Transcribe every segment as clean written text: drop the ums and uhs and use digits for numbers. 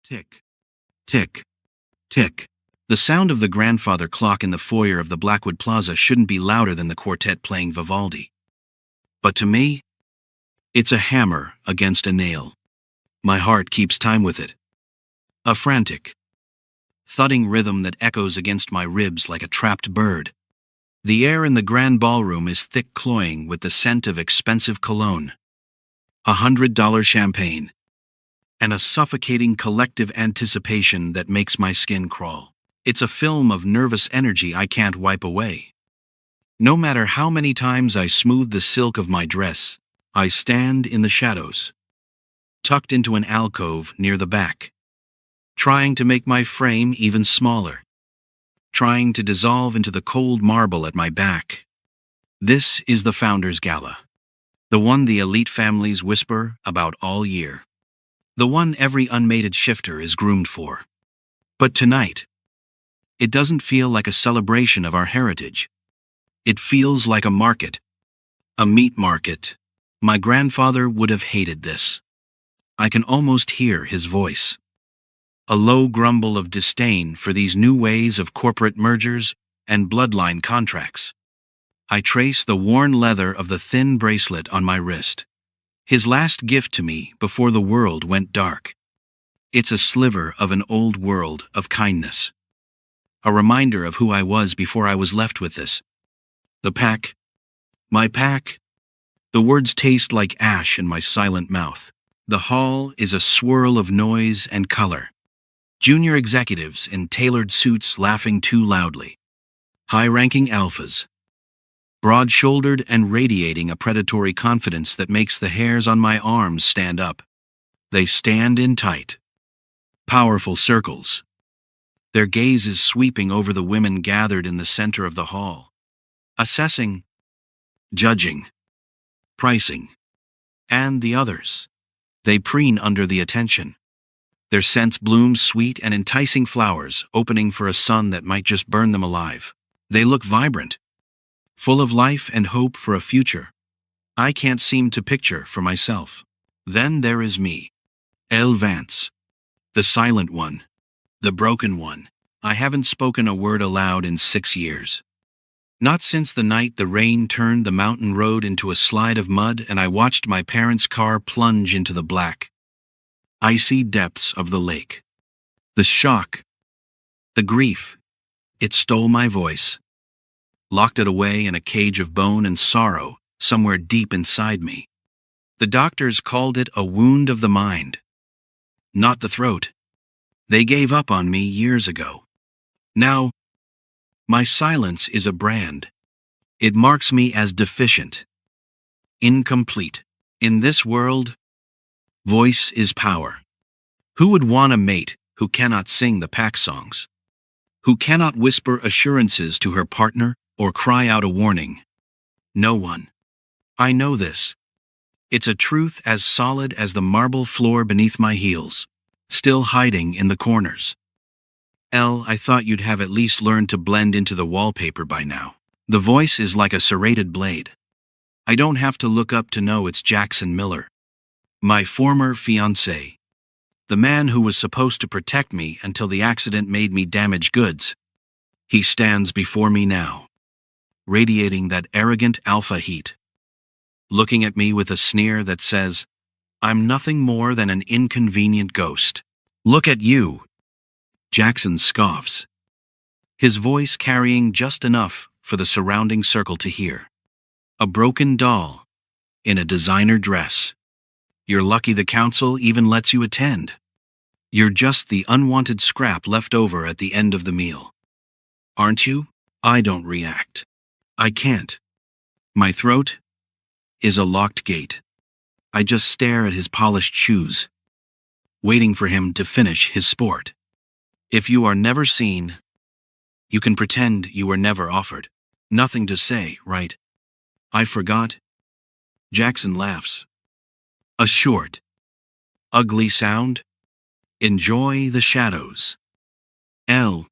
Tick, tick, tick. The sound of the grandfather clock in the foyer of the Blackwood Plaza shouldn't be louder than the quartet playing Vivaldi. But to me, it's a hammer against a nail. My heart keeps time with it. A frantic, thudding rhythm that echoes against my ribs like a trapped bird. The air in the grand ballroom is thick cloying with the scent of expensive cologne, $100 champagne, and a suffocating collective anticipation that makes my skin crawl. It's a film of nervous energy I can't wipe away. No matter how many times I smooth the silk of my dress, I stand in the shadows, tucked into an alcove near the back, trying to make my frame even smaller, trying to dissolve into the cold marble at my back. This is the Founders Gala, the one the elite families whisper about all year, the one every unmated shifter is groomed for. But tonight, it doesn't feel like a celebration of our heritage. It feels like a market, a meat market. My grandfather would have hated this. I can almost hear his voice. A low grumble of disdain for these new ways of corporate mergers and bloodline contracts. I trace the worn leather of the thin bracelet on my wrist. His last gift to me before the world went dark. It's a sliver of an old world of kindness. A reminder of who I was before I was left with this. The pack. My pack. The words taste like ash in my silent mouth. The hall is a swirl of noise and color. Junior executives in tailored suits laughing too loudly. High-ranking alphas, broad-shouldered and radiating a predatory confidence that makes the hairs on my arms stand up. They stand in tight, powerful circles. Their gaze is sweeping over the women gathered in the center of the hall, assessing, judging, pricing, and the others. They preen under the attention. Their scents bloom sweet and enticing flowers, opening for a sun that might just burn them alive. They look vibrant, full of life and hope for a future I can't seem to picture for myself. Then there is me, Elle Vance, the silent one, the broken one. I haven't spoken a word aloud in 6 years. Not since the night the rain turned the mountain road into a slide of mud and I watched my parents' car plunge into the black, icy depths of the lake. The shock, the grief, it stole my voice, locked it away in a cage of bone and sorrow somewhere deep inside me. The doctors called it a wound of the mind, not the throat. They gave up on me years ago. Now, my silence is a brand. It marks me as deficient, incomplete. In this world, voice is power. Who would want a mate who cannot sing the pack songs? Who cannot whisper assurances to her partner or cry out a warning? No one. I know this. It's a truth as solid as the marble floor beneath my heels, still hiding in the corners. Elle, I thought you'd have at least learned to blend into the wallpaper by now. The voice is like a serrated blade. I don't have to look up to know it's Jackson Miller, my former fiancé. The man who was supposed to protect me until the accident made me damage goods. He stands before me now, radiating that arrogant alpha heat, looking at me with a sneer that says, I'm nothing more than an inconvenient ghost. Look at you. Jackson scoffs, his voice carrying just enough for the surrounding circle to hear. A broken doll, in a designer dress. You're lucky the council even lets you attend. You're just the unwanted scrap left over at the end of the meal. Aren't you? I don't react. I can't. My throat is a locked gate. I just stare at his polished shoes, waiting for him to finish his sport. If you are never seen, you can pretend you were never offered. Nothing to say, right? I forgot. Jackson laughs. A short, ugly sound. Enjoy the shadows. Elle,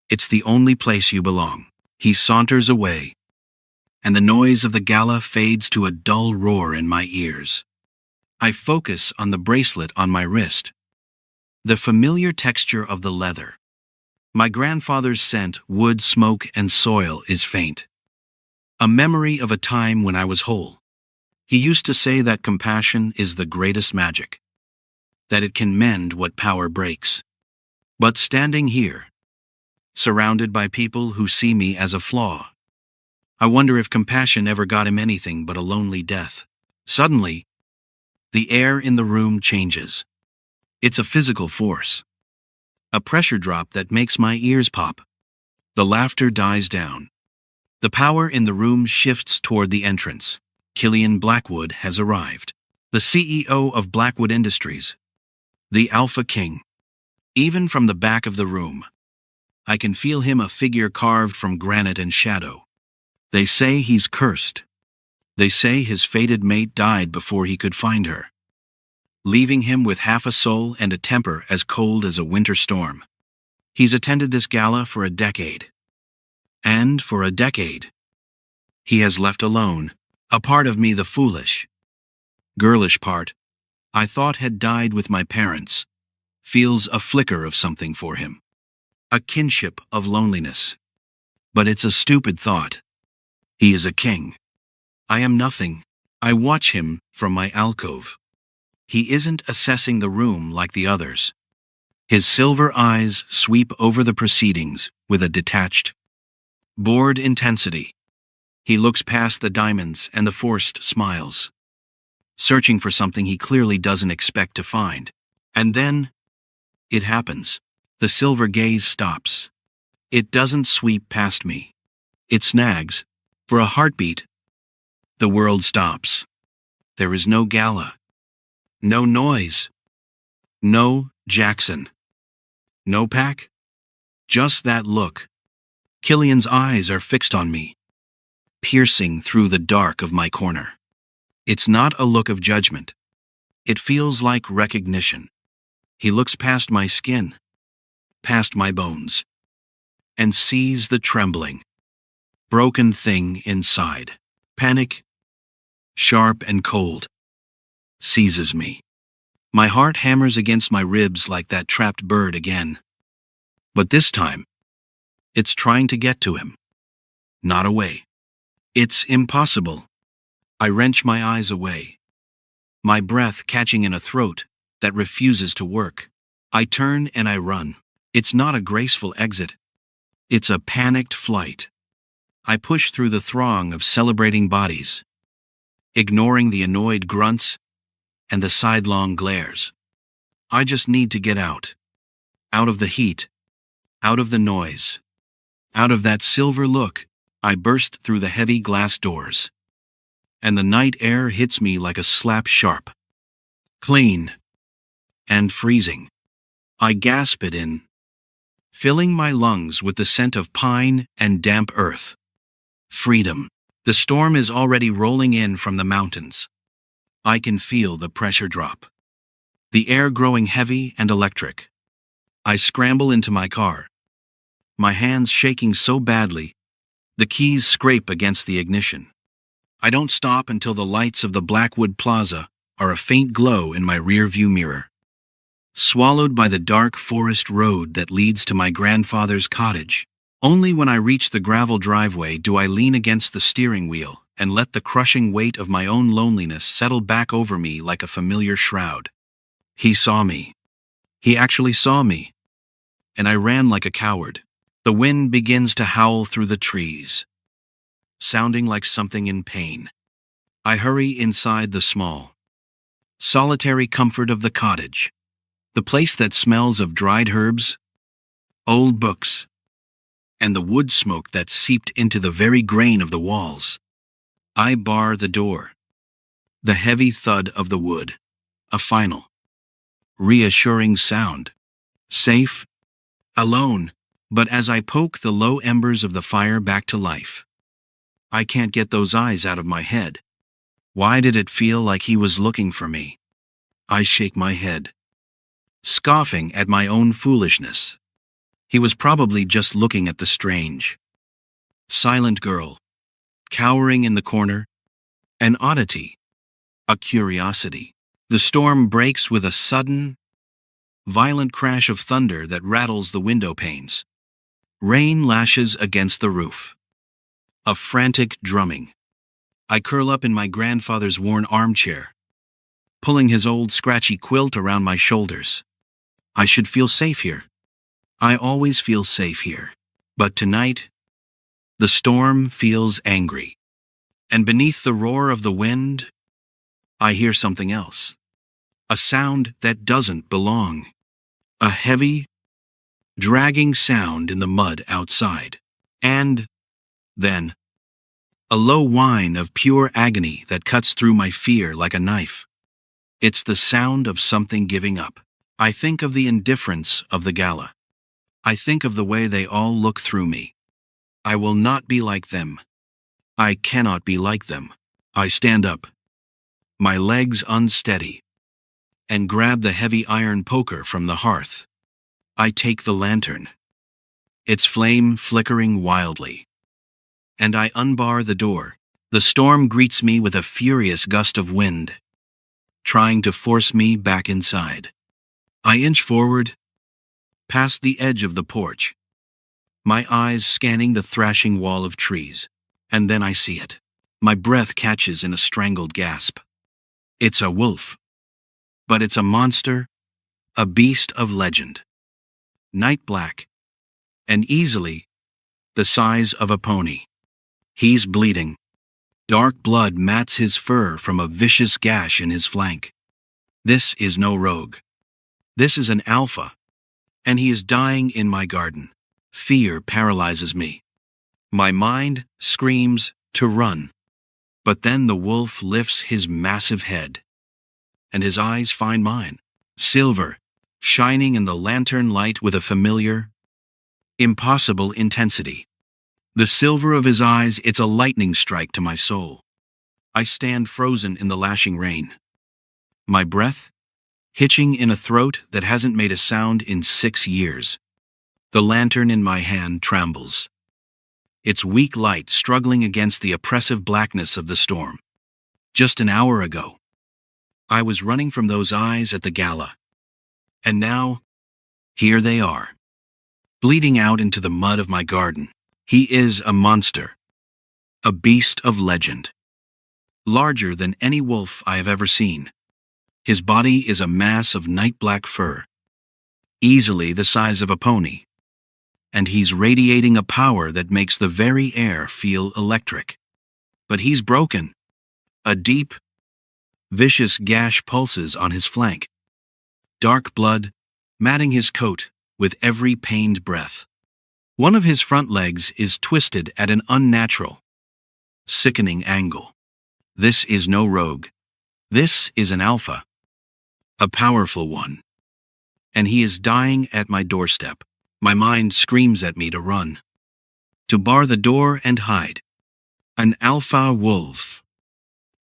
it's the only place you belong. He saunters away, and the noise of the gala fades to a dull roar in my ears. I focus on the bracelet on my wrist. The familiar texture of the leather. My grandfather's scent, wood, smoke, and soil, is faint. A memory of a time when I was whole. He used to say that compassion is the greatest magic, that it can mend what power breaks. But standing here, surrounded by people who see me as a flaw, I wonder if compassion ever got him anything but a lonely death. Suddenly, the air in the room changes. It's a physical force. A pressure drop that makes my ears pop. The laughter dies down. The power in the room shifts toward the entrance. Killian Blackwood has arrived. The CEO of Blackwood Industries. The Alpha King. Even from the back of the room, I can feel him, a figure carved from granite and shadow. They say he's cursed. They say his fated mate died before he could find her, leaving him with half a soul and a temper as cold as a winter storm. He's attended this gala for a decade. And for a decade, he has left alone a part of me, the foolish, girlish part I thought had died with my parents, feels a flicker of something for him. A kinship of loneliness. But it's a stupid thought. He is a king. I am nothing. I watch him from my alcove. He isn't assessing the room like the others. His silver eyes sweep over the proceedings with a detached, bored intensity. He looks past the diamonds and the forced smiles, searching for something he clearly doesn't expect to find. And then, it happens. The silver gaze stops. It doesn't sweep past me. It snags. For a heartbeat, the world stops. There is no gala. No noise. No Jackson. No pack. Just that look. Killian's eyes are fixed on me, piercing through the dark of my corner. It's not a look of judgment. It feels like recognition. He looks past my skin, past my bones, and sees the trembling, broken thing inside. Panic, sharp and cold, seizes me. My heart hammers against my ribs like that trapped bird again. But this time, it's trying to get to him, not away. It's impossible. I wrench my eyes away, my breath catching in a throat that refuses to work. I turn and I run. It's not a graceful exit. It's a panicked flight. I push through the throng of celebrating bodies, ignoring the annoyed grunts and the sidelong glares. I just need to get out of the heat, out of the noise, out of that silver look. I burst through the heavy glass doors, and the night air hits me like a slap, sharp, clean, and freezing. I gasp it in, filling my lungs with the scent of pine and damp earth. Freedom. The storm is already rolling in from the mountains. I can feel the pressure drop, the air growing heavy and electric. I scramble into my car, my hands shaking so badly, the keys scrape against the ignition. I don't stop until the lights of the Blackwood Plaza are a faint glow in my rear-view mirror. Swallowed by the dark forest road that leads to my grandfather's cottage. Only when I reach the gravel driveway do I lean against the steering wheel and let the crushing weight of my own loneliness settle back over me like a familiar shroud. He saw me. He actually saw me. And I ran like a coward. The wind begins to howl through the trees, sounding like something in pain. I hurry inside the small, solitary comfort of the cottage, the place that smells of dried herbs, old books, and the wood smoke that seeped into the very grain of the walls. I bar the door. The heavy thud of the wood. A final, reassuring sound. Safe, alone. But as I poke the low embers of the fire back to life, I can't get those eyes out of my head. Why did it feel like he was looking for me? I shake my head, scoffing at my own foolishness. He was probably just looking at the strange, silent girl, cowering in the corner, an oddity, a curiosity. The storm breaks with a sudden, Violent crash of thunder that rattles the window panes. Rain lashes against the roof. A frantic drumming. I curl up in my grandfather's worn armchair, pulling his old scratchy quilt around my shoulders. I should feel safe here. I always feel safe here. But tonight, the storm feels angry. And beneath the roar of the wind, I hear something else. A sound that doesn't belong. A heavy, dragging sound in the mud outside. And then, a low whine of pure agony that cuts through my fear like a knife. It's the sound of something giving up. I think of the indifference of the gala. I think of the way they all look through me. I will not be like them. I cannot be like them. I stand up, my legs unsteady, and grab the heavy iron poker from the hearth. I take the lantern, its flame flickering wildly, and I unbar the door. The storm greets me with a furious gust of wind, trying to force me back inside. I inch forward, past the edge of the porch, my eyes scanning the thrashing wall of trees, and then I see it. My breath catches in a strangled gasp. It's a wolf. But it's a monster, a beast of legend. Night black, and easily the size of a pony. He's bleeding. Dark blood mats his fur from a vicious gash in his flank. This is no rogue. This is an alpha, and he is dying in my garden. Fear paralyzes me. My mind screams to run. But then the wolf lifts his massive head, and his eyes find mine, silver, shining in the lantern light with a familiar, impossible intensity. The silver of his eyes, it's a lightning strike to my soul. I stand frozen in the lashing rain. My breath, hitching in a throat that hasn't made a sound in 6 years. The lantern in my hand trembles, its weak light struggling against the oppressive blackness of the storm. Just an hour ago, I was running from those eyes at the gala. And now, here they are, bleeding out into the mud of my garden. He is a monster, a beast of legend, larger than any wolf I have ever seen. His body is a mass of night-black fur, easily the size of a pony, and he's radiating a power that makes the very air feel electric. But he's broken. A deep, vicious gash pulses on his flank, dark blood matting his coat with every pained breath. One of his front legs is twisted at an unnatural, sickening angle. This is no rogue. This is an alpha, a powerful one. And he is dying at my doorstep. My mind screams at me to run, to bar the door and hide. An alpha wolf,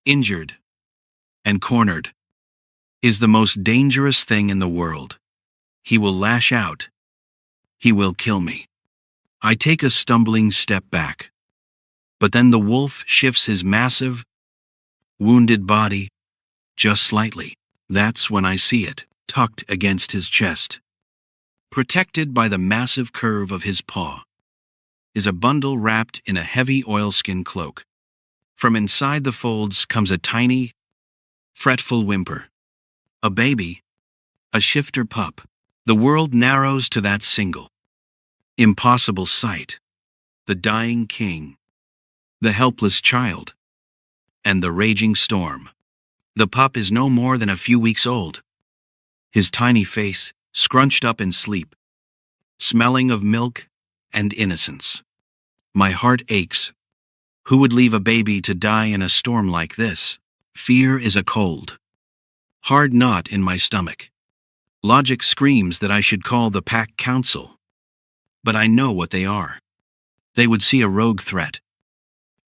injured and cornered, is the most dangerous thing in the world. He will lash out. He will kill me. I take a stumbling step back. But then the wolf shifts his massive, wounded body just slightly. That's when I see it, tucked against his chest, protected by the massive curve of his paw, is a bundle wrapped in a heavy oilskin cloak. From inside the folds comes a tiny, fretful whimper. A baby, a shifter pup. The world narrows to that single, impossible sight. The dying king, the helpless child, and the raging storm. The pup is no more than a few weeks old, his tiny face scrunched up in sleep, smelling of milk and innocence. My heart aches. Who would leave a baby to die in a storm like this? Fear is a cold, hard knot in my stomach. Logic screams that I should call the pack council. But I know what they are. They would see a rogue threat,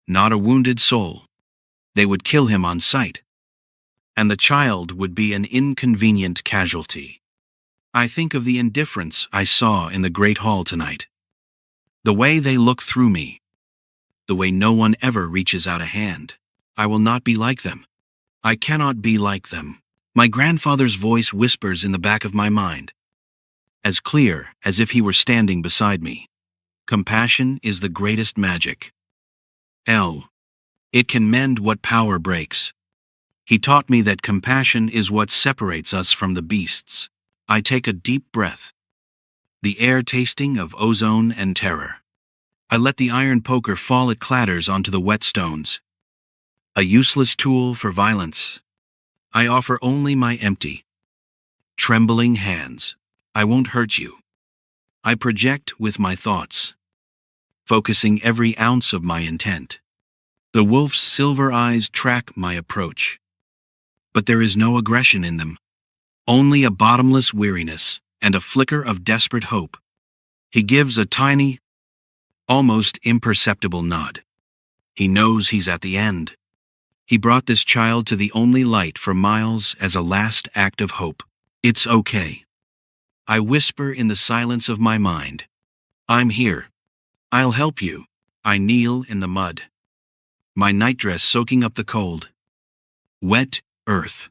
not a wounded soul. They would kill him on sight, and the child would be an inconvenient casualty. I think of the indifference I saw in the Great Hall tonight. The way they look through me. The way no one ever reaches out a hand. I will not be like them. I cannot be like them. My grandfather's voice whispers in the back of my mind. as clear as if he were standing beside me. Compassion is the greatest magic. It can mend what power breaks. He taught me that compassion is what separates us from the beasts. I take a deep breath, the air tasting of ozone and terror. I let the iron poker fall. It clatters onto the wet stones. A useless tool for violence. I offer only my empty, trembling hands. I won't hurt you. I project with my thoughts, focusing every ounce of my intent. The wolf's silver eyes track my approach. But there is no aggression in them, only a bottomless weariness and a flicker of desperate hope. He gives a tiny, almost imperceptible nod. He knows he's at the end. He brought this child to the only light for miles as a last act of hope. It's okay. I whisper in the silence of my mind. I'm here. I'll help you. I kneel in the mud, my nightdress soaking up the cold, wet earth.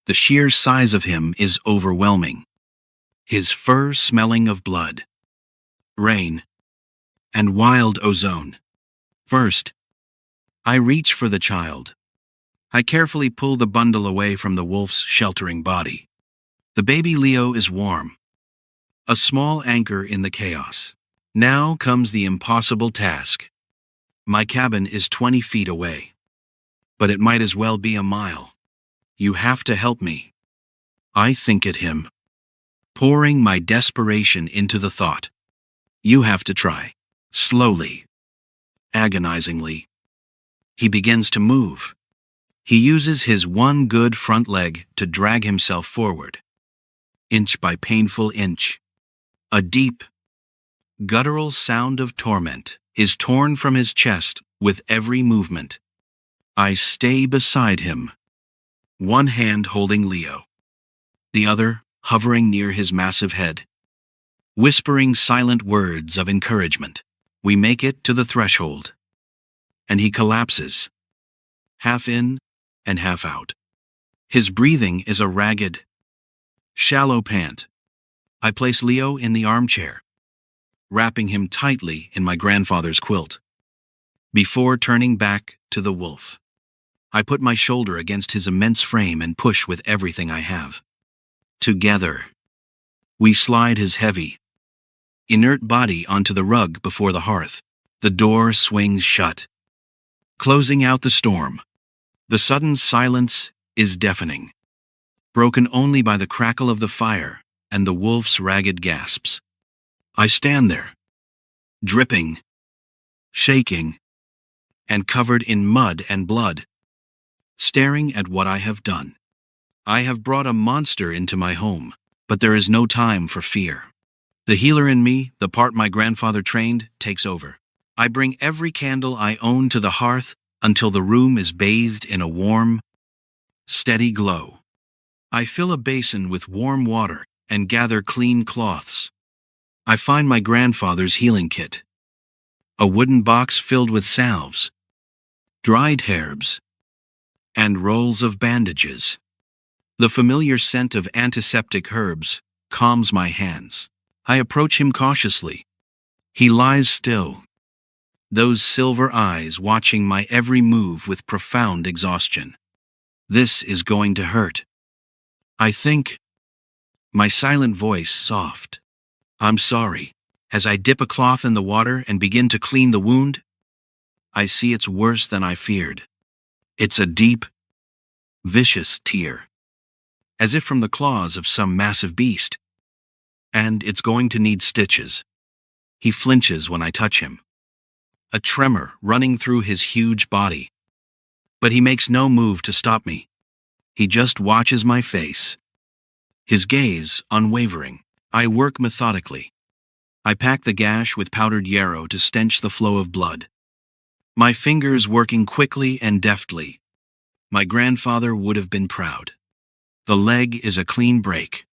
The sheer size of him is overwhelming. His fur smelling of blood, rain, and wild ozone. First, I reach for the child. I carefully pull the bundle away from the wolf's sheltering body. The baby Leo is warm, a small anchor in the chaos. Now comes the impossible task. My cabin is 20 feet away, but it might as well be a mile. You have to help me. I think at him, pouring my desperation into the thought. You have to try. Slowly, agonizingly. He begins to move. He uses his one good front leg to drag himself forward, inch by painful inch. A deep, guttural sound of torment is torn from his chest with every movement. I stay beside him, one hand holding Leo, the other hovering near his massive head, whispering silent words of encouragement. We make it to the threshold, and he collapses, half in and half out. His breathing is a ragged, shallow pant. I place Leo in the armchair, wrapping him tightly in my grandfather's quilt. Before turning back to the wolf, I put my shoulder against his immense frame and push with everything I have. Together, we slide his heavy, inert body onto the rug before the hearth. The door swings shut, closing out the storm. The sudden silence is deafening, broken only by the crackle of the fire and the wolf's ragged gasps. I stand there, dripping, shaking, and covered in mud and blood, staring at what I have done. I have brought a monster into my home, but there is no time for fear. The healer in me, the part my grandfather trained, takes over. I bring every candle I own to the hearth until the room is bathed in a warm, steady glow. I fill a basin with warm water and gather clean cloths. I find my grandfather's healing kit, a wooden box filled with salves, dried herbs, and rolls of bandages. The familiar scent of antiseptic herbs calms my hands. I approach him cautiously. He lies still, those silver eyes watching my every move with profound exhaustion. This is going to hurt. I think, my silent voice soft. I'm sorry. As I dip a cloth in the water and begin to clean the wound, I see it's worse than I feared. It's a deep, vicious tear, as if from the claws of some massive beast. And it's going to need stitches. He flinches when I touch him, a tremor running through his huge body. But he makes no move to stop me. He just watches my face, his gaze unwavering. I work methodically. I pack the gash with powdered yarrow to stench the flow of blood, my fingers working quickly and deftly. My grandfather would have been proud. The leg is a clean break,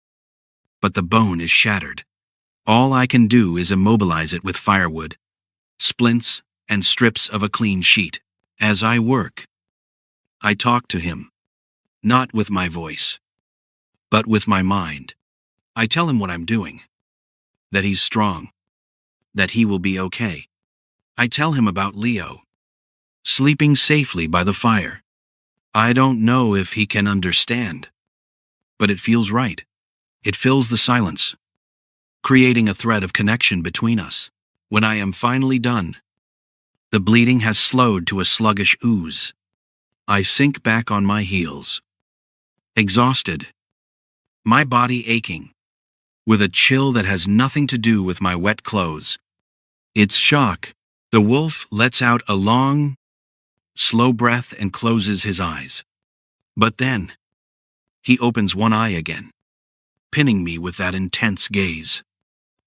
but the bone is shattered. All I can do is immobilize it with firewood, splints, and strips of a clean sheet. As I work, I talk to him, not with my voice, but with my mind. I tell him what I'm doing, that he's strong, that he will be okay. I tell him about Leo, sleeping safely by the fire. I don't know if he can understand, but it feels right. It fills the silence, creating a thread of connection between us. When I am finally done, the bleeding has slowed to a sluggish ooze. I sink back on my heels, exhausted, my body aching, with a chill that has nothing to do with my wet clothes. It's shock. The wolf lets out a long, slow breath and closes his eyes. But then, he opens one eye again, pinning me with that intense gaze.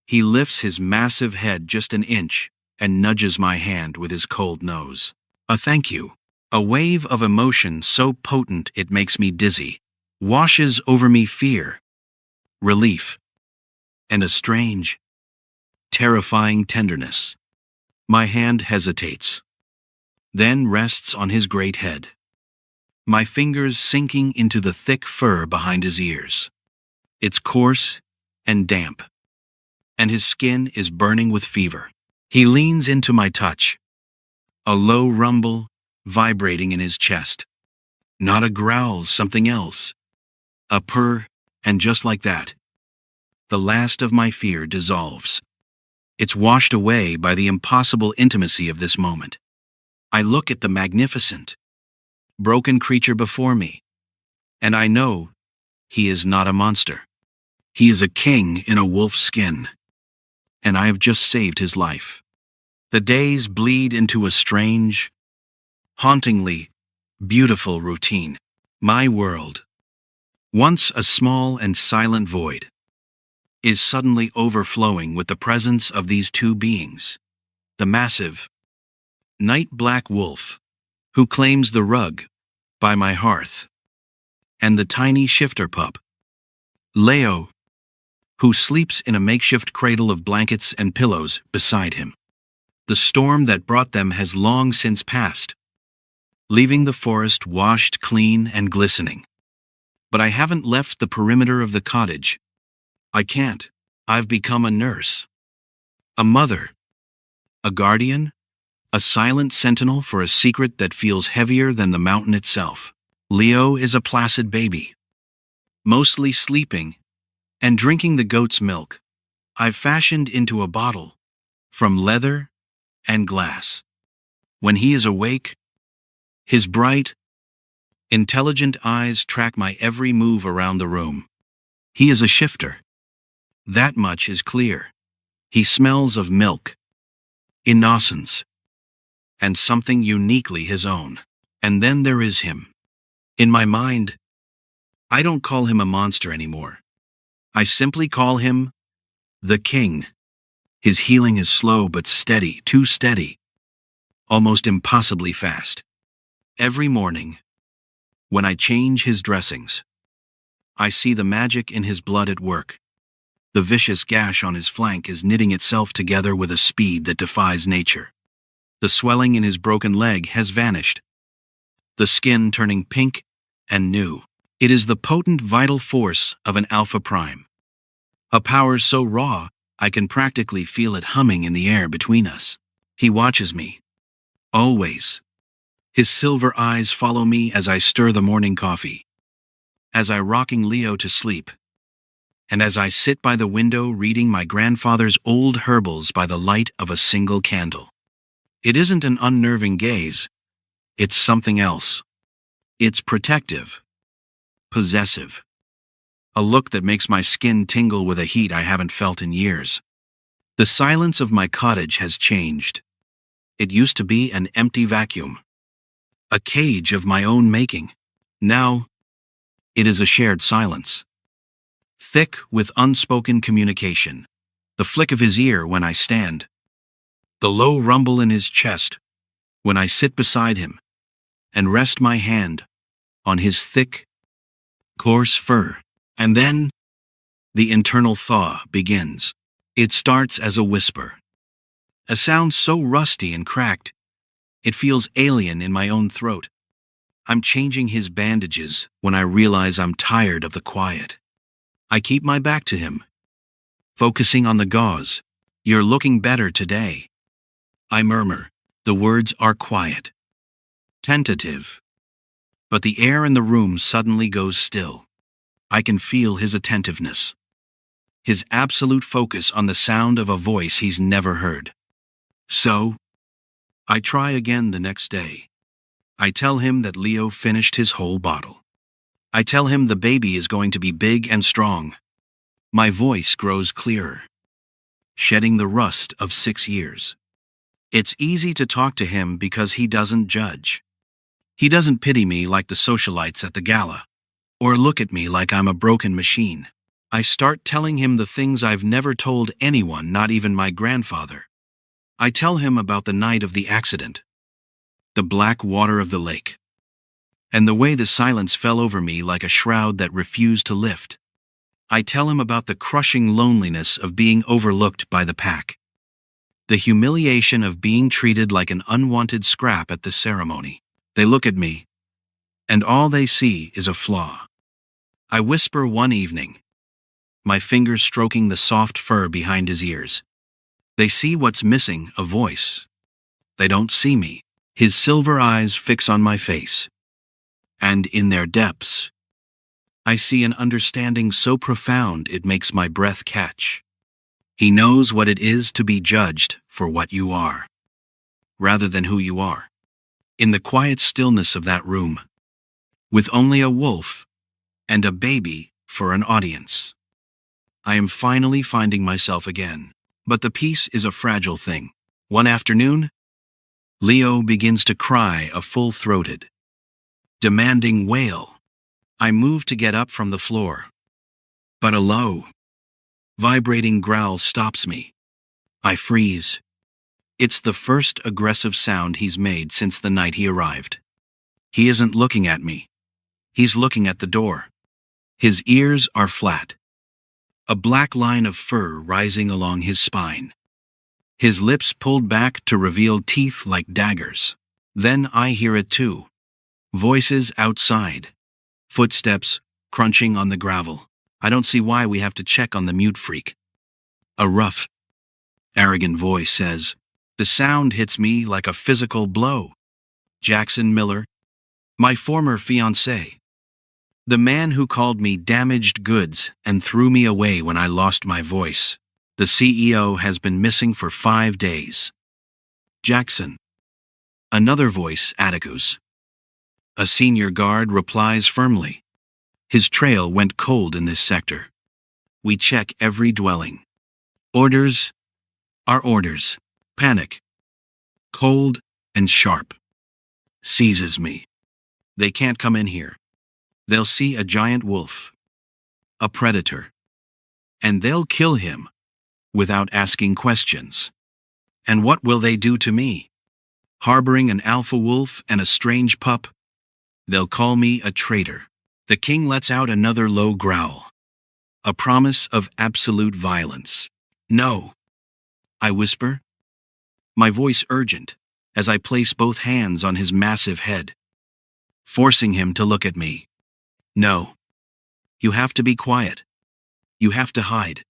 He lifts his massive head just an inch and nudges my hand with his cold nose. A thank you. A wave of emotion so potent it makes me dizzy, washes over me fear, relief, and a strange, terrifying tenderness. My hand hesitates, then rests on his great head, my fingers sinking into the thick fur behind his ears. It's coarse and damp, and his skin is burning with fever. He leans into my touch, a low rumble vibrating in his chest. Not a growl, something else. A purr, and just like that, the last of my fear dissolves. It's washed away by the impossible intimacy of this moment. I look at the magnificent, broken creature before me, and I know he is not a monster. He is a king in a wolf's skin, and I have just saved his life. The days bleed into a strange, hauntingly beautiful routine. My world, once a small and silent void, is suddenly overflowing with the presence of these two beings. The massive, night-black wolf, who claims the rug by my hearth, and the tiny shifter pup, Leo, who sleeps in a makeshift cradle of blankets and pillows beside him. The storm that brought them has long since passed, leaving the forest washed clean and glistening. But I haven't left the perimeter of the cottage. I can't. I've become a nurse, a mother, a guardian, a silent sentinel for a secret that feels heavier than the mountain itself. Leo is a placid baby, mostly sleeping and drinking the goat's milk I've fashioned into a bottle from leather and glass. When he is awake, his bright, intelligent eyes track my every move around the room. He is a shifter. That much is clear. He smells of milk, innocence, and something uniquely his own. And then there is him. In my mind, I don't call him a monster anymore. I simply call him the king. His healing is slow but steady, too steady, almost impossibly fast. Every morning, when I change his dressings, I see the magic in his blood at work. The vicious gash on his flank is knitting itself together with a speed that defies nature. The swelling in his broken leg has vanished, the skin turning pink and new. It is the potent vital force of an Alpha Prime. A power so raw, I can practically feel it humming in the air between us. He watches me, always. His silver eyes follow me as I stir the morning coffee, as I rocking Leo to sleep, and as I sit by the window reading my grandfather's old herbals by the light of a single candle. It isn't an unnerving gaze. It's something else. It's protective, possessive. A look that makes my skin tingle with a heat I haven't felt in years. The silence of my cottage has changed. It used to be an empty vacuum, a cage of my own making. Now, it is a shared silence, thick with unspoken communication. The flick of his ear when I stand, the low rumble in his chest when I sit beside him and rest my hand on his thick, coarse fur. And then, the internal thaw begins. It starts as a whisper, a sound so rusty and cracked, it feels alien in my own throat. I'm changing his bandages when I realize I'm tired of the quiet. I keep my back to him, focusing on the gauze. "You're looking better today." I murmur. The words are quiet, tentative. But the air in the room suddenly goes still. I can feel his attentiveness, his absolute focus on the sound of a voice he's never heard. So, I try again the next day. I tell him that Leo finished his whole bottle. I tell him the baby is going to be big and strong. My voice grows clearer, shedding the rust of 6 years. It's easy to talk to him because he doesn't judge. He doesn't pity me like the socialites at the gala, or look at me like I'm a broken machine. I start telling him the things I've never told anyone, not even my grandfather. I tell him about the night of the accident, the black water of the lake, and the way the silence fell over me like a shroud that refused to lift. I tell him about the crushing loneliness of being overlooked by the pack, the humiliation of being treated like an unwanted scrap at the ceremony. They look at me, and all they see is a flaw. I whisper one evening, my fingers stroking the soft fur behind his ears. They see what's missing, a voice. They don't see me. His silver eyes fix on my face, and in their depths, I see an understanding so profound it makes my breath catch. He knows what it is to be judged for what you are, rather than who you are. In the quiet stillness of that room, with only a wolf and a baby for an audience, I am finally finding myself again. But the peace is a fragile thing. One afternoon, Leo begins to cry a full-throated, demanding wail. I move to get up from the floor, but a low, vibrating growl stops me. I freeze. It's the first aggressive sound he's made since the night he arrived. He isn't looking at me. He's looking at the door. His ears are flat, a black line of fur rising along his spine. His lips pulled back to reveal teeth like daggers. Then I hear it too. Voices outside. Footsteps crunching on the gravel. I don't see why we have to check on the mute freak. A rough, arrogant voice says. The sound hits me like a physical blow. Jackson Miller, my former fiancé. The man who called me damaged goods and threw me away when I lost my voice. The CEO has been missing for 5 days. Jackson. Another voice, Atticus. A senior guard replies firmly. His trail went cold in this sector. We check every dwelling. Orders are orders. Panic, cold and sharp, seizes me. They can't come in here. They'll see a giant wolf, a predator, and they'll kill him without asking questions. And what will they do to me? Harboring an alpha wolf and a strange pup, they'll call me a traitor. The king lets out another low growl, a promise of absolute violence. No, I whisper, my voice urgent, as I place both hands on his massive head, forcing him to look at me. No. You have to be quiet. You have to hide.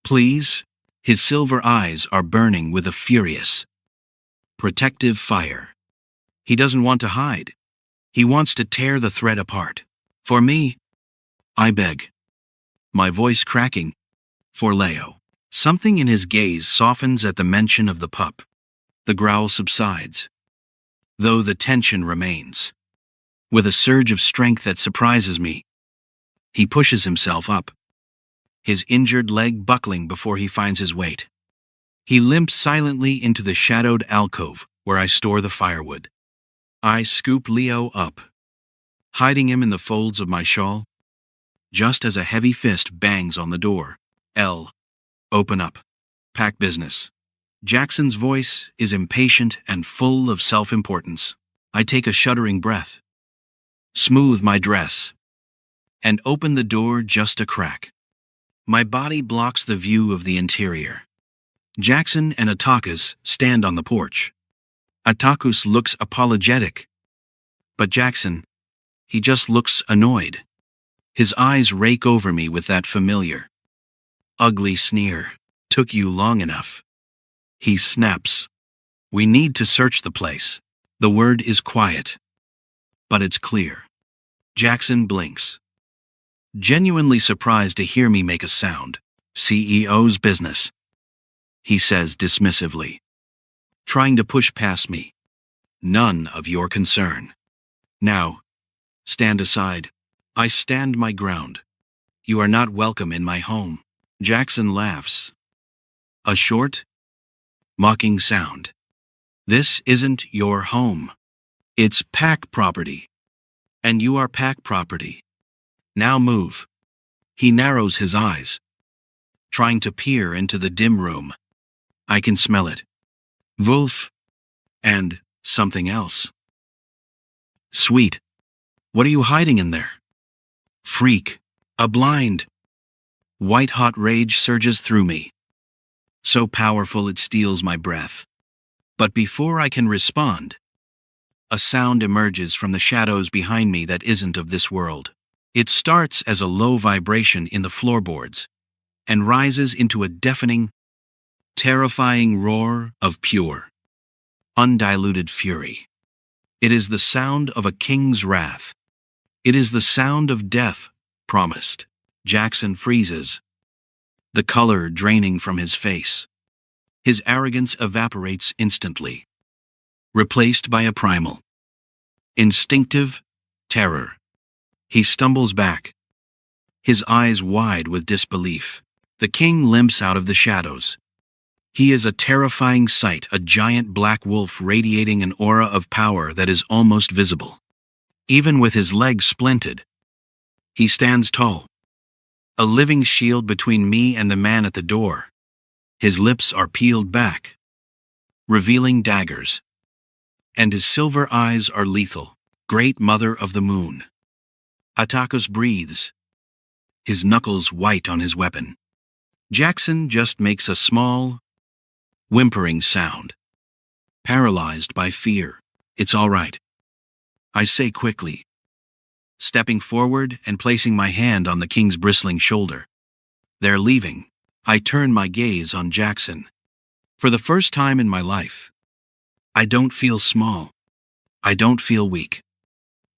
Please? His silver eyes are burning with a furious, protective fire. He doesn't want to hide. He wants to tear the thread apart. For me, I beg. My voice cracking. For Leo. Something in his gaze softens at the mention of the pup. The growl subsides, though the tension remains. With a surge of strength that surprises me, he pushes himself up, his injured leg buckling before he finds his weight. He limps silently into the shadowed alcove where I store the firewood. I scoop Leo up, hiding him in the folds of my shawl, just as a heavy fist bangs on the door. Open up. Pack business. Jackson's voice is impatient and full of self-importance. I take a shuddering breath, smooth my dress, and open the door just a crack. My body blocks the view of the interior. Jackson and Atticus stand on the porch. Atticus looks apologetic, but Jackson, he just looks annoyed. His eyes rake over me with that familiar, ugly sneer. Took you long enough. He snaps. We need to search the place. The word is quiet, but it's clear. Jackson blinks, genuinely surprised to hear me make a sound. CEO's business, he says dismissively, trying to push past me. None of your concern. Now, stand aside. I stand my ground. You are not welcome in my home. Jackson laughs. A short, mocking sound. This isn't your home. It's Pack property. And you are Pack property. Now move. He narrows his eyes, trying to peer into the dim room. I can smell it. Wolf. And something else. Sweet. What are you hiding in there? Freak. A blind. White-hot rage surges through me, so powerful it steals my breath. But before I can respond, a sound emerges from the shadows behind me that isn't of this world. It starts as a low vibration in the floorboards and rises into a deafening, terrifying roar of pure, undiluted fury. It is the sound of a king's wrath. It is the sound of death promised. Jackson freezes, the color draining from his face. His arrogance evaporates instantly, replaced by a primal, instinctive terror. He stumbles back, his eyes wide with disbelief. The king limps out of the shadows. He is a terrifying sight, a giant black wolf radiating an aura of power that is almost visible. Even with his legs splinted, he stands tall, a living shield between me and the man at the door. His lips are peeled back, revealing daggers, and his silver eyes are lethal. Great Mother of the Moon. Atakus breathes, his knuckles white on his weapon. Jackson just makes a small, whimpering sound, paralyzed by fear. It's all right, I say quickly, stepping forward and placing my hand on the king's bristling shoulder. They're leaving. I turn my gaze on Jackson. For the first time in my life, I don't feel small. I don't feel weak.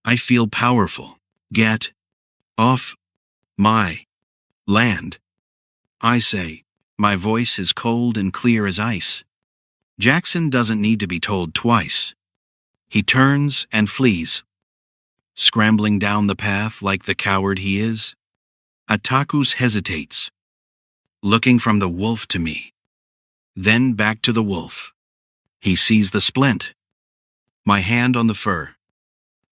I feel powerful. Get off my land, I say. My voice is cold and clear as ice. Jackson doesn't need to be told twice. He turns and flees, scrambling down the path like the coward he is. Atakus hesitates, looking from the wolf to me, then back to the wolf. He sees the splint, my hand on the fur,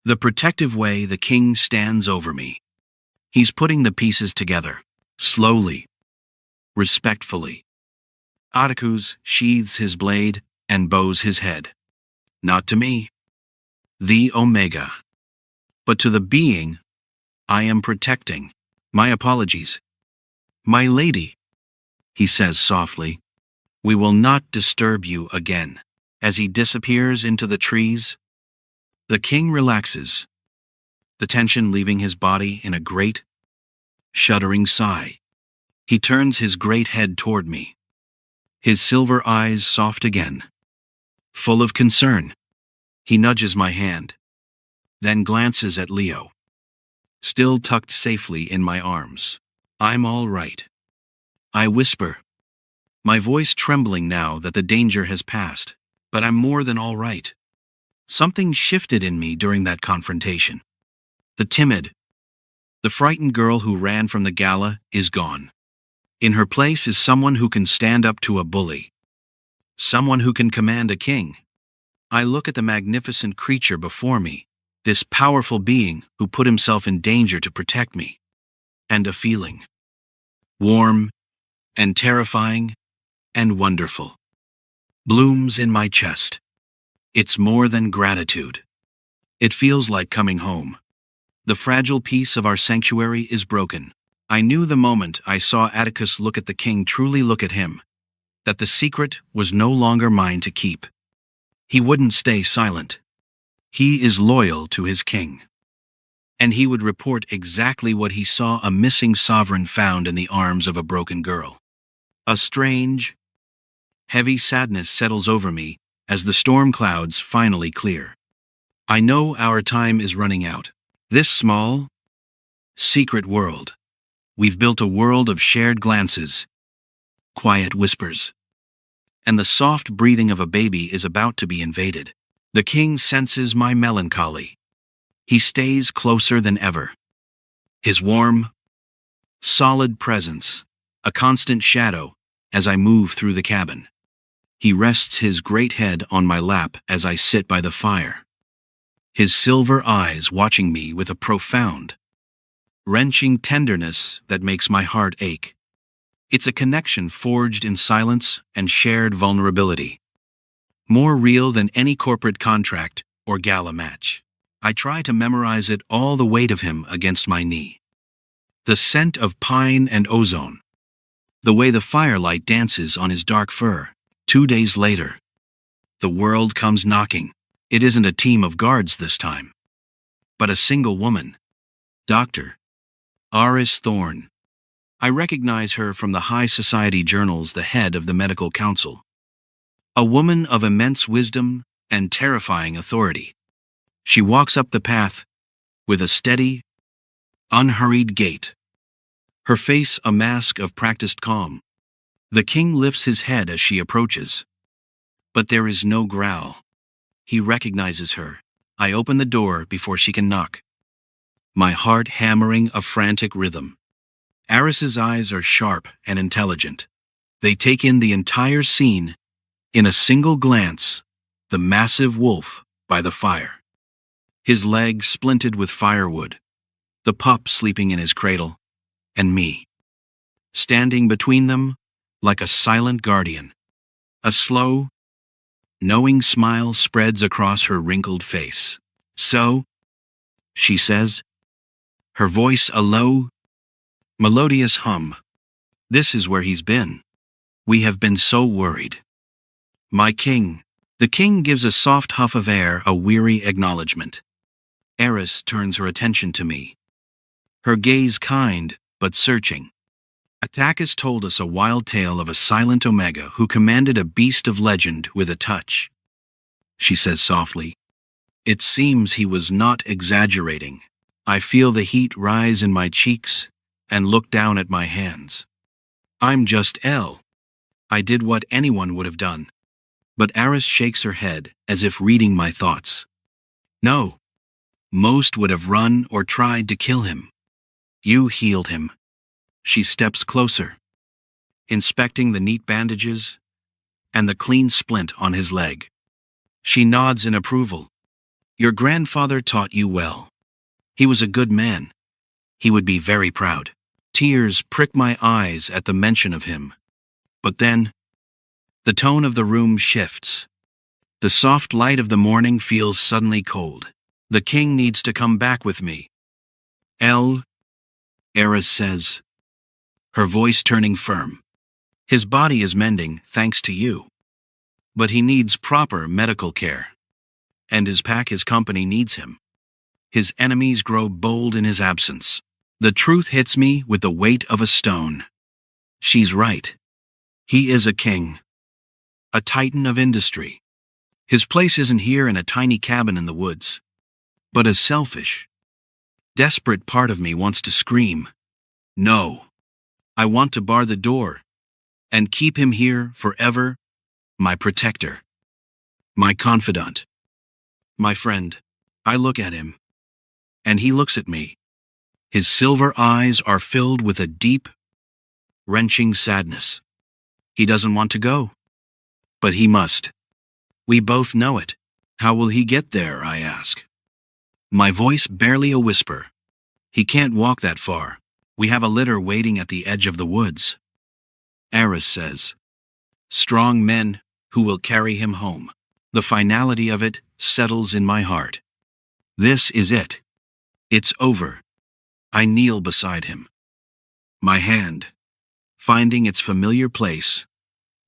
the protective way the king stands over me. He's putting the pieces together, slowly, respectfully. Atakus sheathes his blade and bows his head. Not to me, the Omega, but to the being I am protecting. My apologies. My lady, he says softly. We will not disturb you again. As he disappears into the trees, the king relaxes, the tension leaving his body in a great, shuddering sigh. He turns his great head toward me, his silver eyes soft again, full of concern. He nudges my hand, then glances at Leo, still tucked safely in my arms. I'm all right, I whisper, my voice trembling now that the danger has passed. But I'm more than all right. Something shifted in me during that confrontation. The timid, the frightened girl who ran from the gala is gone. In her place is someone who can stand up to a bully, someone who can command a king. I look at the magnificent creature before me, this powerful being who put himself in danger to protect me, and a feeling, warm and terrifying and wonderful, blooms in my chest. It's more than gratitude. It feels like coming home. The fragile peace of our sanctuary is broken. I knew the moment I saw Atticus look at the king truly look at him, that the secret was no longer mine to keep. He wouldn't stay silent. He is loyal to his king. and he would report exactly what he saw: a missing sovereign found in the arms of a broken girl. A strange, heavy sadness settles over me as the storm clouds finally clear. I know our time is running out. This small, secret world. We've built a world of shared glances, quiet whispers, and the soft breathing of a baby is about to be invaded. The king senses my melancholy. He stays closer than ever. His warm, solid presence, a constant shadow as I move through the cabin. He rests his great head on my lap as I sit by the fire, his silver eyes watching me with a profound, wrenching tenderness that makes my heart ache. It's a connection forged in silence and shared vulnerability, more real than any corporate contract or gala match. I try to memorize it, all the weight of him against my knee. The scent of pine and ozone, the way the firelight dances on his dark fur. 2 days later, the world comes knocking. It isn't a team of guards this time, but a single woman, Dr. Aris Thorne. I recognize her from the high society journals, the head of the medical council. A woman of immense wisdom and terrifying authority. She walks up the path with a steady, unhurried gait, her face a mask of practiced calm. The king lifts his head as she approaches, but there is no growl. He recognizes her. I open the door before she can knock, my heart hammering a frantic rhythm. Aris's eyes are sharp and intelligent. They take in the entire scene in a single glance: the massive wolf by the fire, his leg splinted with firewood, the pup sleeping in his cradle, and me, standing between them like a silent guardian. A slow, knowing smile spreads across her wrinkled face. "So," she says, her voice a low, melodious hum. "This is where he's been. We have been so worried." "My king." The king gives a soft huff of air, a weary acknowledgement. Aris turns her attention to me, her gaze kind but searching. Attakis told us a wild tale of a silent Omega who commanded a beast of legend with a touch. She says softly, "It seems he was not exaggerating." I feel the heat rise in my cheeks and look down at my hands. I'm just L. I did what anyone would have done. But Aris shakes her head as if reading my thoughts. "No. Most would have run or tried to kill him. You healed him." She steps closer, inspecting the neat bandages and the clean splint on his leg. She nods in approval. "Your grandfather taught you well. He was a good man. He would be very proud." Tears prick my eyes at the mention of him. But then, the tone of the room shifts. The soft light of the morning feels suddenly cold. "The king needs to come back with me." "L," Aris says, her voice turning firm. "His body is mending, thanks to you. But he needs proper medical care. And his pack, his company needs him. His enemies grow bold in his absence." The truth hits me with the weight of a stone. She's right. He is a king, a titan of industry. His place isn't here in a tiny cabin in the woods, but a selfish, desperate part of me wants to scream, "No." I want to bar the door and keep him here forever, my protector, my confidant, my friend. I look at him, and he looks at me. His silver eyes are filled with a deep, wrenching sadness. He doesn't want to go, but he must. We both know it. "How will he get there?" I ask. My voice barely a whisper. "He can't walk that far. We have a litter waiting at the edge of the woods." Aris says, "Strong men who will carry him home." The finality of it settles in my heart. This is it. It's over. I kneel beside him, my hand finding its familiar place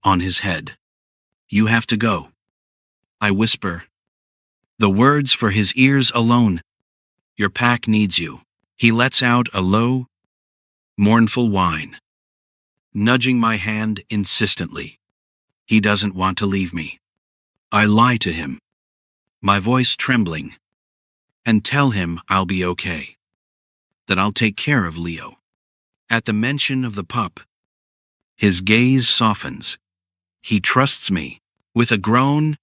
on his head. "You have to go," I whisper, the words for his ears alone. Your pack needs you. He lets out a low, mournful whine, nudging my hand insistently. He doesn't want to leave me. I lie to him, my voice trembling, and tell him I'll be okay, that I'll take care of Leo. At the mention of the pup, his gaze softens. He trusts me. With a groan,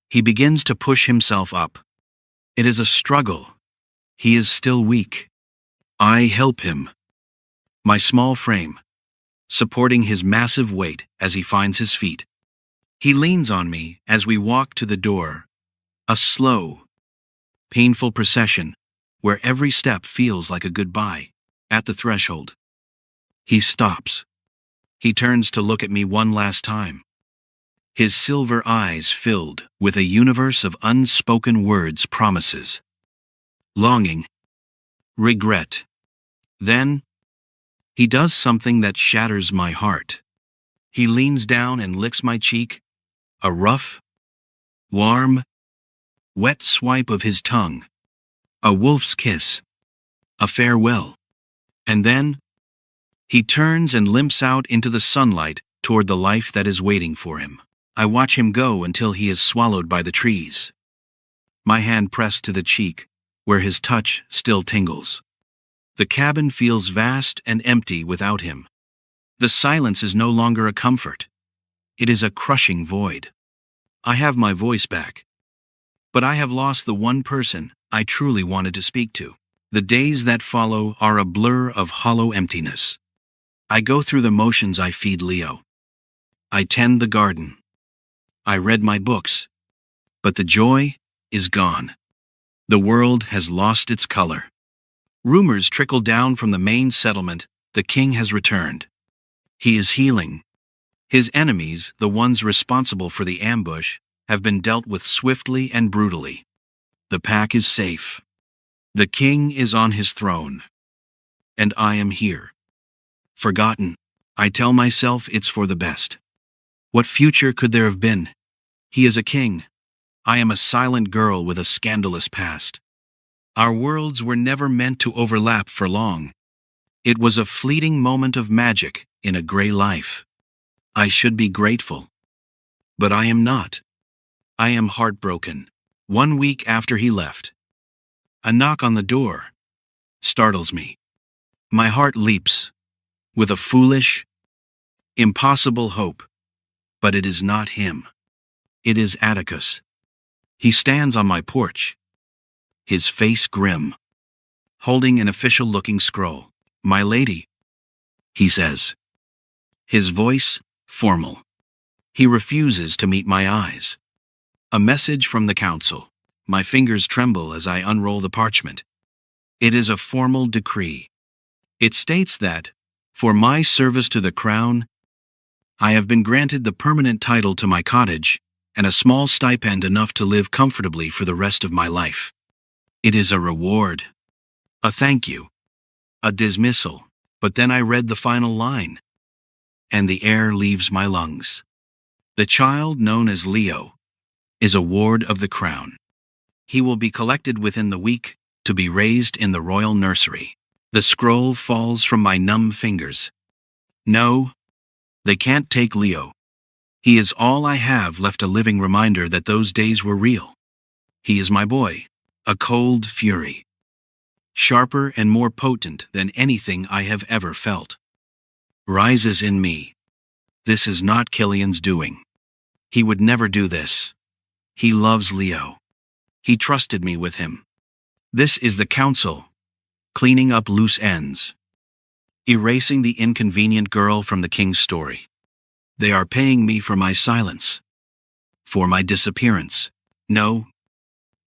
he begins to push himself up. It is a struggle. He is still weak. I help him, my small frame, supporting his massive weight as he finds his feet. He leans on me as we walk to the door, a slow, painful procession where every step feels like a goodbye. At the threshold, he stops. He turns to look at me one last time, his silver eyes filled with a universe of unspoken words, promises, longing, regret. Then, he does something that shatters my heart. He leans down and licks my cheek, a rough, warm, wet swipe of his tongue, a wolf's kiss, a farewell. And then, he turns and limps out into the sunlight toward the life that is waiting for him. I watch him go until he is swallowed by the trees, my hand pressed to the cheek, where his touch still tingles. The cabin feels vast and empty without him. The silence is no longer a comfort. It is a crushing void. I have my voice back, but I have lost the one person I truly wanted to speak to. The days that follow are a blur of hollow emptiness. I go through the motions. I feed Leo. I tend the garden. I read my books. But the joy is gone. The world has lost its color. Rumors trickle down from the main settlement. The king has returned. He is healing. His enemies, the ones responsible for the ambush, have been dealt with swiftly and brutally. The pack is safe. The king is on his throne. And I am here. Forgotten. I tell myself it's for the best. What future could there have been? He is a king. I am a silent girl with a scandalous past. Our worlds were never meant to overlap for long. It was a fleeting moment of magic in a gray life. I should be grateful. But I am not. I am heartbroken. 1 week after he left, a knock on the door startles me. My heart leaps with a foolish, impossible hope. But it is not him. It is Atticus. He stands on my porch, his face grim, holding an official-looking scroll. "My lady," he says, his voice formal. He refuses to meet my eyes. A message from the council. My fingers tremble as I unroll the parchment. It is a formal decree. It states that, for my service to the crown, I have been granted the permanent title to my cottage and a small stipend enough to live comfortably for the rest of my life. It is a reward, a thank you, a dismissal. But then I read the final line, and the air leaves my lungs. The child known as Leo is a ward of the crown. He will be collected within the week to be raised in the royal nursery. The scroll falls from my numb fingers. No, they can't take Leo. He is all I have left, a living reminder that those days were real. He is my boy, a cold fury, sharper and more potent than anything I have ever felt. Rises in me. This is not Killian's doing. He would never do this. He loves Leo. He trusted me with him. This is the council, cleaning up loose ends, erasing the inconvenient girl from the king's story. They are paying me for my silence, for my disappearance. No,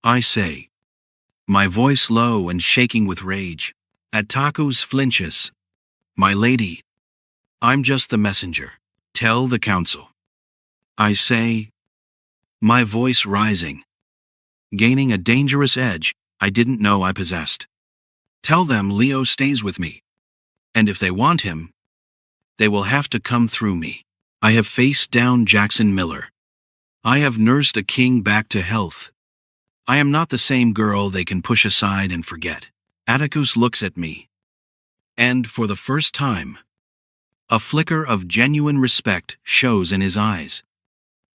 I say, my voice low and shaking with rage. Atticus flinches. "My lady, I'm just the messenger. Tell the council," I say, my voice rising, gaining a dangerous edge I didn't know I possessed. "Tell them Leo stays with me, and if they want him, they will have to come through me. I have faced down Jackson Miller. I have nursed a king back to health. I am not the same girl they can push aside and forget. Atticus looks at me, and for the first time, a flicker of genuine respect shows in his eyes.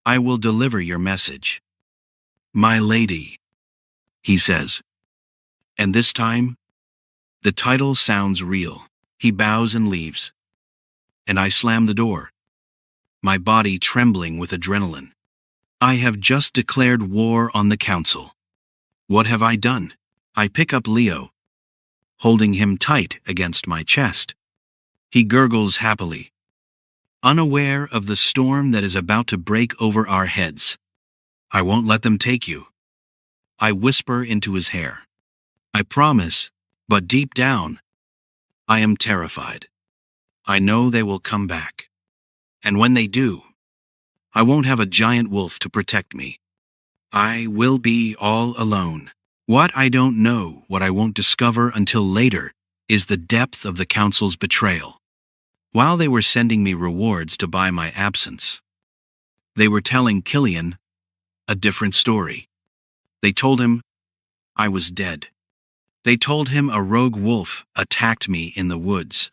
I will deliver your message, my lady, he says. And this time, the title sounds real. He bows and leaves, and I slam the door, my body trembling with adrenaline. I have just declared war on the council. What have I done? I pick up Leo, holding him tight against my chest. He gurgles happily, unaware of the storm that is about to break over our heads. I won't let them take you, I whisper into his hair. I promise, but deep down, I am terrified. I know they will come back. And when they do, I won't have a giant wolf to protect me. I will be all alone. What I don't know, what I won't discover until later, is the depth of the council's betrayal. While they were sending me rewards to buy my absence, they were telling Killian a different story. They told him I was dead. They told him a rogue wolf attacked me in the woods,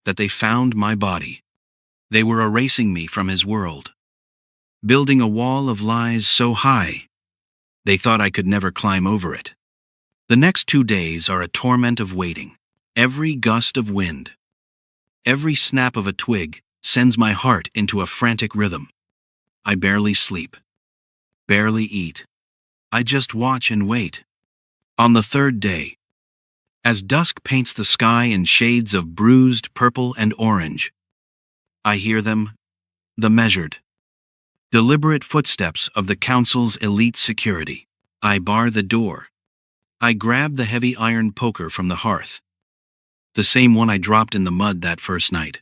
that they found my body. They were erasing me from his world, building a wall of lies so high, they thought I could never climb over it. The next 2 days are a torment of waiting. Every gust of wind, every snap of a twig sends my heart into a frantic rhythm. I barely sleep, barely eat. I just watch and wait. On the 3rd day, as dusk paints the sky in shades of bruised purple and orange, I hear them, the measured, deliberate footsteps of the council's elite security. I bar the door. I grab the heavy iron poker from the hearth, the same one I dropped in the mud that first night.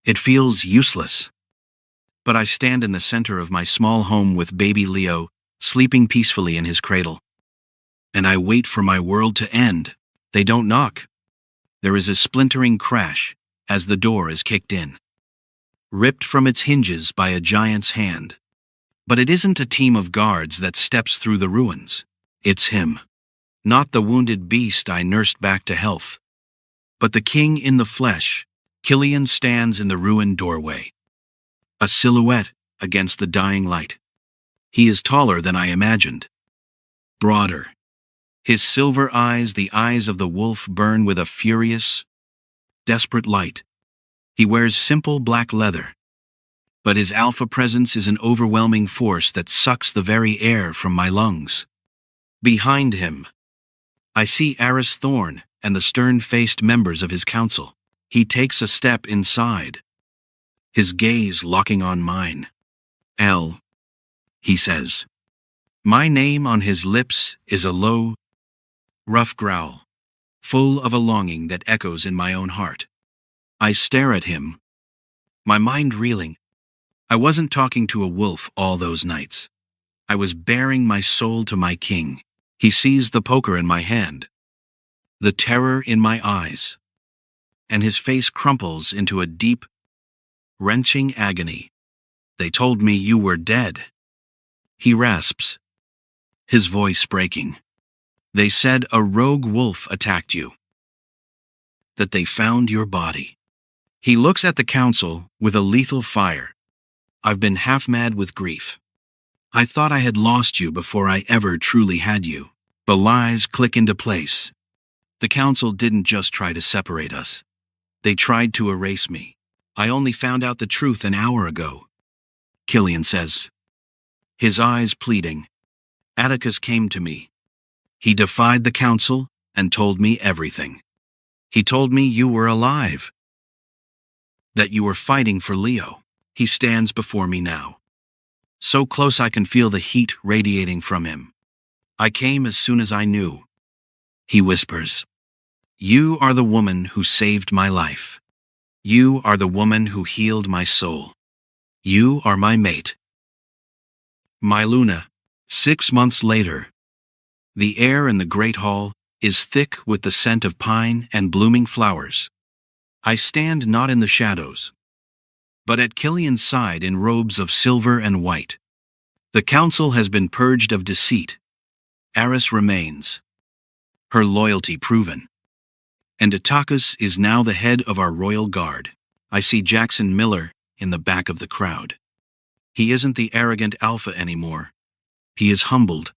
It feels useless, but I stand in the center of my small home with baby Leo sleeping peacefully in his cradle. And I wait for my world to end. They don't knock. There is a splintering crash as the door is kicked in, ripped from its hinges by a giant's hand. But it isn't a team of guards that steps through the ruins. It's him. Not the wounded beast I nursed back to health, but the king in the flesh. Killian stands in the ruined doorway, a silhouette against the dying light. He is taller than I imagined, broader. His silver eyes, the eyes of the wolf, burn with a furious, desperate light. He wears simple black leather, but his alpha presence is an overwhelming force that sucks the very air from my lungs. Behind him, I see Aris Thorn and the stern-faced members of his council. He takes a step inside, his gaze locking on mine. "El," he says. My name on his lips is a low, rough growl, full of a longing that echoes in my own heart. I stare at him, my mind reeling. I wasn't talking to a wolf all those nights. I was baring my soul to my king. He sees the poker in my hand, the terror in my eyes, and his face crumples into a deep, wrenching agony. "They told me you were dead," he rasps, his voice breaking. "They said a rogue wolf attacked you, that they found your body." He looks at the council with a lethal fire. I've been half mad with grief. I thought I had lost you before I ever truly had you. The lies click into place. The council didn't just try to separate us. They tried to erase me. I only found out the truth an hour ago, Killian says, his eyes pleading. Atticus came to me. He defied the council and told me everything. He told me you were alive, that you were fighting for Leo. He stands before me now, so close I can feel the heat radiating from him. "I came as soon as I knew," he whispers. "You are the woman who saved my life. You are the woman who healed my soul. You are my mate, my Luna." 6 months later, the air in the great hall is thick with the scent of pine and blooming flowers. I stand not in the shadows, but at Killian's side in robes of silver and white. The council has been purged of deceit, Aris remains, her loyalty proven. And Atakas is now the head of our royal guard. I see Jackson Miller in the back of the crowd. He isn't the arrogant alpha anymore. He is humbled.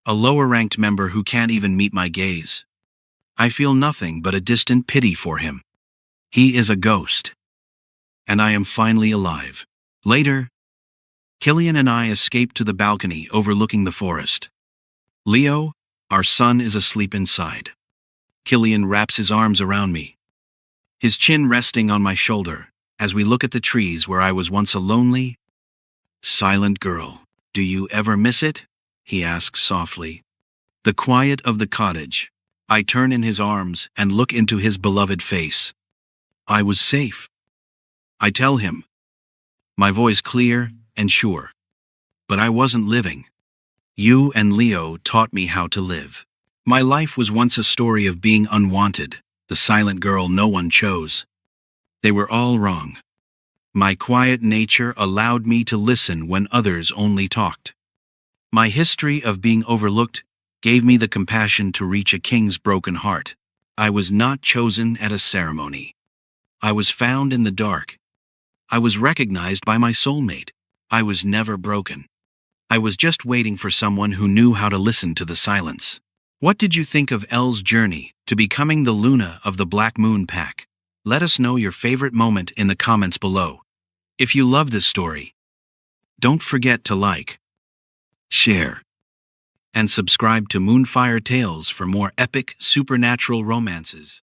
A lower-ranked member who can't even meet my gaze. I feel nothing but a distant pity for him. He is a ghost. And I am finally alive. Later, Killian and I escape to the balcony overlooking the forest. Leo, our son, is asleep inside. Killian wraps his arms around me, his chin resting on my shoulder, as we look at the trees where I was once a lonely, silent girl. Do you ever miss it? He asks softly. The quiet of the cottage. I turn in his arms and look into his beloved face. I was safe. I tell him, my voice clear and sure. But I wasn't living. You and Leo taught me how to live. My life was once a story of being unwanted, the silent girl no one chose. They were all wrong. My quiet nature allowed me to listen when others only talked. My history of being overlooked gave me the compassion to reach a king's broken heart. I was not chosen at a ceremony. I was found in the dark. I was recognized by my soulmate. I was never broken. I was just waiting for someone who knew how to listen to the silence. What did you think of Elle's journey to becoming the Luna of the Black Moon Pack? Let us know your favorite moment in the comments below. If you love this story, don't forget to like, share, and subscribe to Moonfire Tales for more epic supernatural romances.